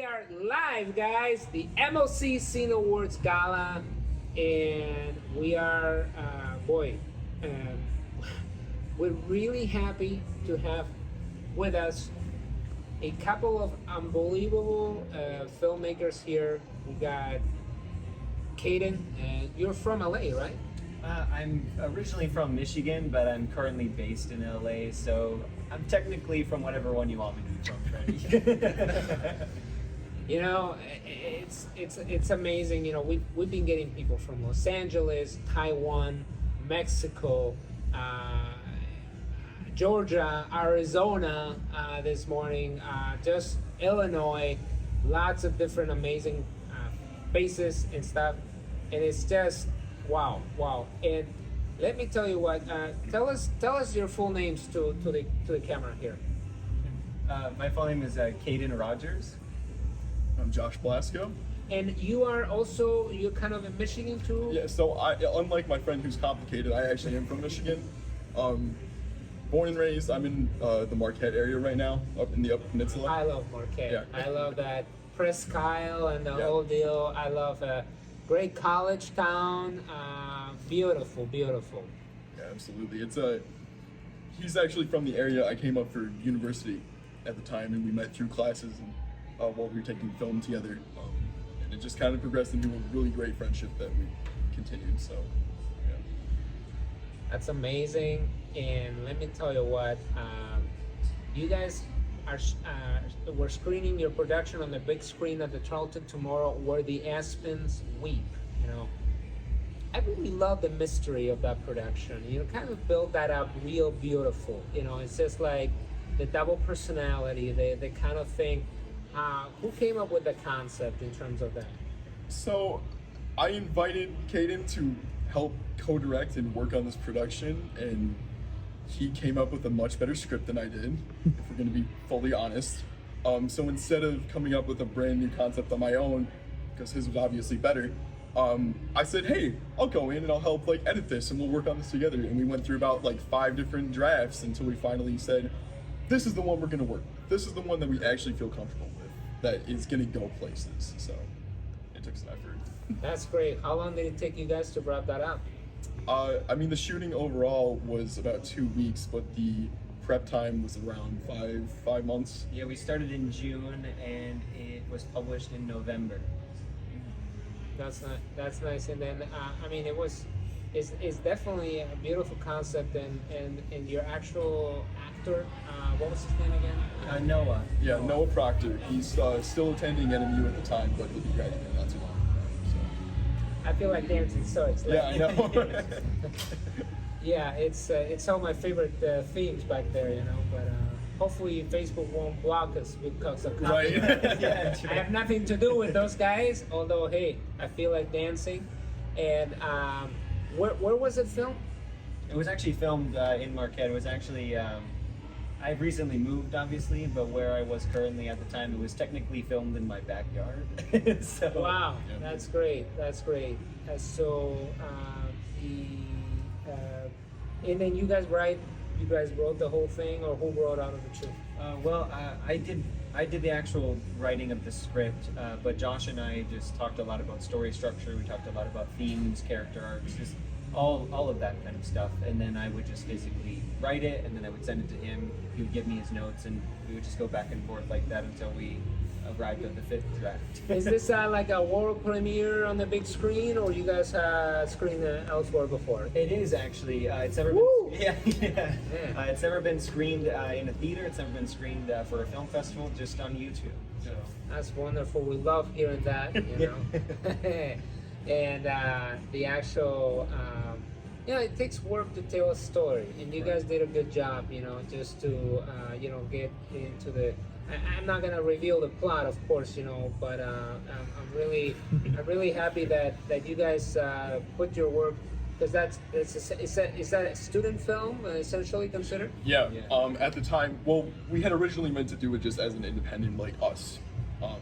are live, guys. The MLC Awards Gala, and we are, we're really happy to have with us a couple of unbelievable filmmakers here. We got Kaden, and you're from LA, right? I'm originally from Michigan, but I'm currently based in LA, so I'm technically from whatever one you want me to be from, Freddy. You know, it's amazing. You know, we've been getting people from Los Angeles, Taiwan, Mexico, Georgia, Arizona this morning, just Illinois, lots of different amazing faces and stuff, and it's just wow. And let me tell you what, tell us your full names to the camera here. My full name is Kaden Rogers. I'm Josh Blasko. And you're kind of in Michigan too? Yeah, so unlike my friend who's complicated, I actually am from Michigan. Born and raised, I'm in the Marquette area right now, up in the Upper Peninsula. I love Marquette. Yeah. I love that Presque Isle and the Yeah. whole deal. I love a great college town. Beautiful. Yeah, absolutely. He's actually from the area. I came up for university at the time, and we met through classes and while we were taking film together. And it just kind of progressed into a really great friendship that we continued. So, yeah. That's amazing. And let me tell you what, you guys we're screening your production on the big screen at the Charlton tomorrow, where the Aspens Weep. You know, I really love the mystery of that production. You know, kind of build that up real beautiful. You know, it's just like the double personality, the kind of thing. Who came up with the concept in terms of that? So, I invited Kaden to help co-direct and work on this production, and he came up with a much better script than I did, if we're going to be fully honest. So instead of coming up with a brand new concept on my own, because his was obviously better, I said, hey, I'll go in and I'll help edit this and we'll work on this together. And we went through about 5 different drafts until we finally said, this is the one we're going to work with. This is the one that we actually feel comfortable with, that is going to go places. So it took some effort. That's great. How long did it take you guys to wrap that up? The shooting overall was about 2 weeks, but the prep time was around five months. Yeah, we started in June, and it was published in November. That's nice. And then it's definitely a beautiful concept, and your actual actor, what was his name again? Noah. Yeah, Noah Proctor. He's still attending NMU at the time, but he'll be graduating not too long from now. I feel like dancing, so it's Yeah, I know. yeah, it's all my favorite themes back there, you know. But hopefully Facebook won't block us because of Right. Yeah, I have nothing to do with those guys. Although, hey, I feel like dancing. And where was it filmed? It was actually filmed in Marquette. It was actually, I've recently moved, obviously, but where I was currently at the time, it was technically filmed in my backyard. So, Wow, Yeah. that's great. And then you guys wrote the whole thing, or who wrote Out of the Truth? I did the actual writing of the script, but Josh and I just talked a lot about story structure. We talked a lot about themes, character arcs, just all of that kind of stuff. And then I would just basically write it, and then I would send it to him. He would give me his notes, and we would just go back and forth like that until we arrived at the 5th draft. Is this like a world premiere on the big screen, or you guys screened elsewhere before? It is actually. It's never Woo! been. Yeah. It's never been screened in a theater. It's never been screened for a film festival. Just on YouTube. So. That's wonderful. We love hearing that. You know, and the actual. It takes work to tell a story, and you guys did a good job. You know, just to get into the. I'm not gonna reveal the plot, of course, you know, but I'm really happy that you guys put your work, because is that a student film essentially considered? Yeah. At the time, well, we had originally meant to do it just as an independent, like us.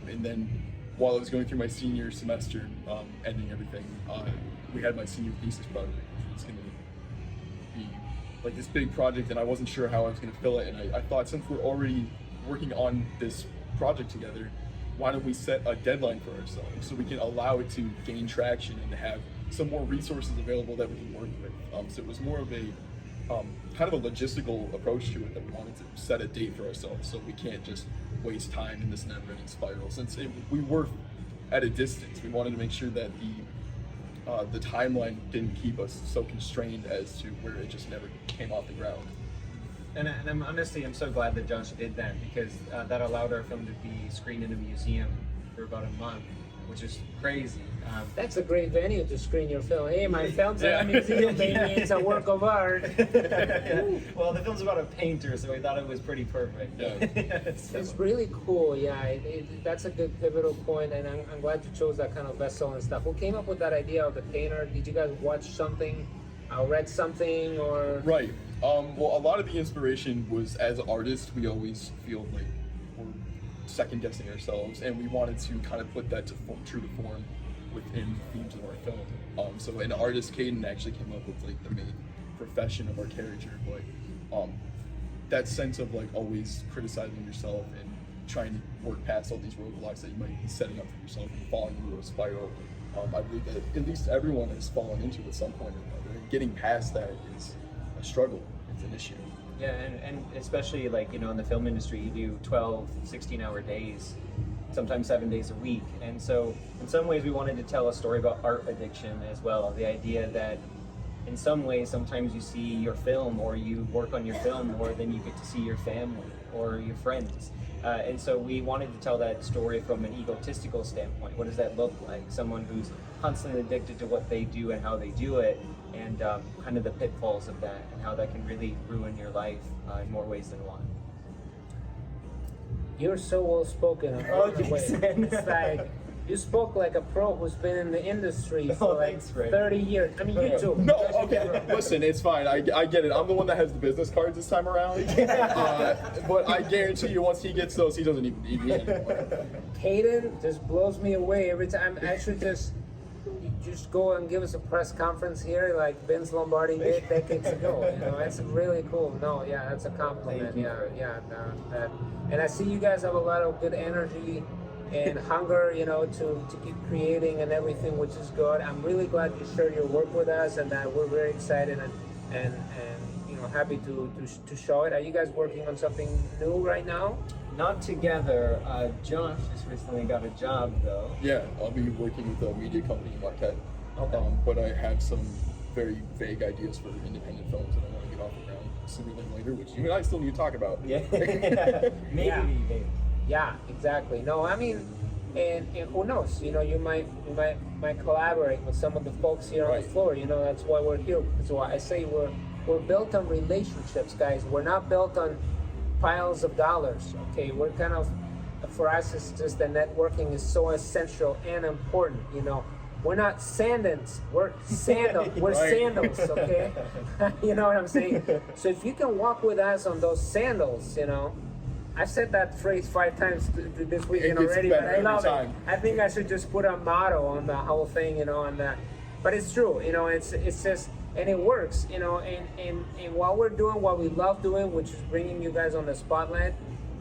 And then while I was going through my senior semester, ending everything, we had my senior thesis project, which was going to be like this big project, and I wasn't sure how I was going to fill it. And I thought, since we're already working on this project together, why don't we set a deadline for ourselves so we can allow it to gain traction and have some more resources available that we can work with. So it was more of a kind of a logistical approach to it, that we wanted to set a date for ourselves so we can't just waste time in this never-ending spiral. Since we were at a distance, we wanted to make sure that the timeline didn't keep us so constrained as to where it just never came off the ground. And I'm so glad that Josh did that, because that allowed our film to be screened in a museum for about a month, which is crazy. That's a great venue to screen your film. Hey, my film's in a museum, baby. It's a work of art. Yeah. Well, the film's about a painter, so we thought it was pretty perfect. Yeah. So- It's really cool. Yeah, that's a good pivotal point, and I'm glad you chose that kind of vessel and stuff. Who came up with that idea of the painter? Did you guys watch something, read something, or? Right. Well, a lot of the inspiration was, as artists, we always feel like we're second guessing ourselves, and we wanted to kind of put that to true to form within the themes of our film. So an artist, Kaden, actually came up with like the main profession of our character, but that sense of like always criticizing yourself and trying to work past all these roadblocks that you might be setting up for yourself and falling into a spiral. I believe that at least everyone has fallen into at some point or another. And getting past that is a struggle. It's an issue. Yeah, and especially like, you know, in the film industry, you do 12, 16-hour days, sometimes 7 days a week. And so in some ways we wanted to tell a story about art addiction as well. The idea that in some ways, sometimes you see your film or you work on your film more than you get to see your family or your friends. And so we wanted to tell that story from an egotistical standpoint. What does that look like? Someone who's constantly addicted to what they do and how they do it, and kind of the pitfalls of that, and how that can really ruin your life in more ways than one. You're so well spoken. Oh, thanks, man. It's like you spoke like a pro who's been in the industry for Oh, like thanks, Freddy. 30 years. I mean, you too. No, okay. Listen, it's fine. I get it. I'm the one that has the business cards this time around. But I guarantee you, once he gets those, he doesn't even need me anymore. Kaden just blows me away every time. I should just go and give us a press conference here like Vince Lombardi did decades ago. You know, that's really cool. No, yeah, that's a compliment. Thank you. That, and I see you guys have a lot of good energy and hunger, you know, to keep creating and everything, which is good. I'm really glad you shared your work with us, and that we're very excited and you know, happy to show it. Are you guys working on something new right now? Not together. Josh just recently got a job though. Yeah, I'll be working with a media company in Marquette. Okay. But I have some very vague ideas for independent films that I want to get off the ground sooner than later, which you and I still need to talk about. Yeah. Maybe. Yeah. Maybe. Yeah, exactly. No, I mean, and who knows? You know, you might collaborate with some of the folks here on the Right. floor. You know, that's why we're here. That's why I say we're built on relationships, guys. We're not built on piles of dollars. Okay, we're kind of, for us, it's just that networking is so essential and important. You know, we're not sandals. We're sandals. We're Right. sandals. Okay, you know what I'm saying? So if you can walk with us on those sandals, you know. I've said that phrase 5 times this weekend gets already, but better I every love time. it. I think I should just put a motto on the whole thing, you know, and but it's true, you know, it's just, and it works, you know, and while we're doing what we love doing, which is bringing you guys on the spotlight,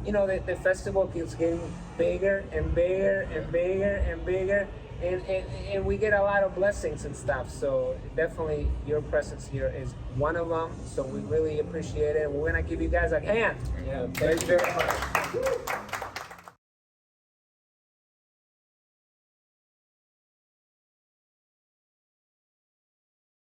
you know, the festival keeps getting bigger and bigger and bigger and bigger, and we get a lot of blessings and stuff. So definitely your presence here is one of them. So we really appreciate it. We're gonna give you guys a hand. Yeah. Thank you very much.